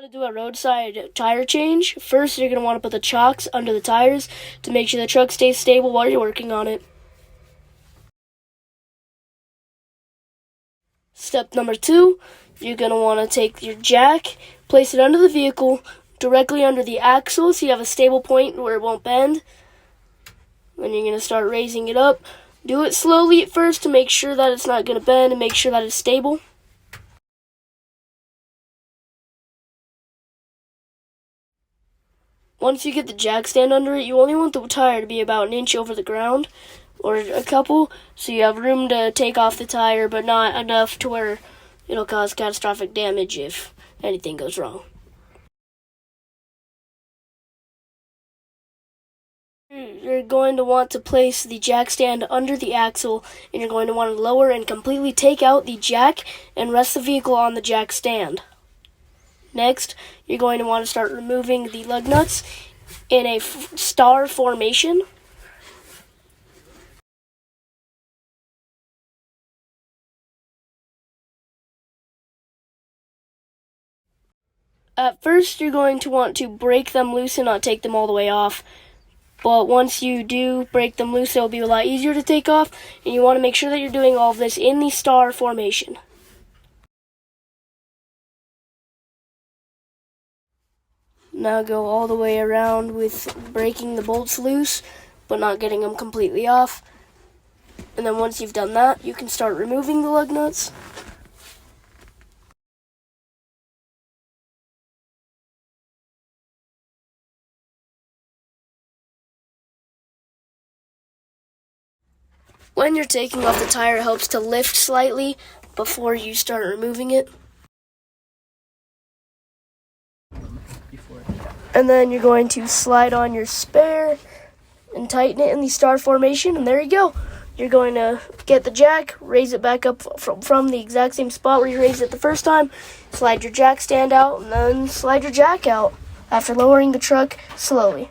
How to do a roadside tire change. First, you're going to want to put the chocks under the tires to make sure the truck stays stable while you're working on it. Step number 2, you're going to want to take your jack, place it under the vehicle, directly under the axle so you have a stable point where it won't bend. Then you're going to start raising it up. Do it slowly at first to make sure that it's not going to bend and make sure that it's stable. Once you get the jack stand under it, you only want the tire to be about an inch over the ground, or a couple, so you have room to take off the tire, but not enough to where it'll cause catastrophic damage if anything goes wrong. You're going to want to place the jack stand under the axle, and you're going to want to lower and completely take out the jack and rest the vehicle on the jack stand. Next, you're going to want to start removing the lug nuts in a star formation. At first, you're going to want to break them loose and not take them all the way off. But once you do break them loose, it'll be a lot easier to take off, and you want to make sure that you're doing all of this in the star formation. Now go all the way around with breaking the bolts loose, but not getting them completely off. And then once you've done that, you can start removing the lug nuts. When you're taking off the tire, it helps to lift slightly before you start removing it. And then you're going to slide on your spare and tighten it in the star formation, and there you go. You're going to get the jack, raise it back up from the exact same spot where you raised it the first time, slide your jack stand out, and then slide your jack out after lowering the truck slowly.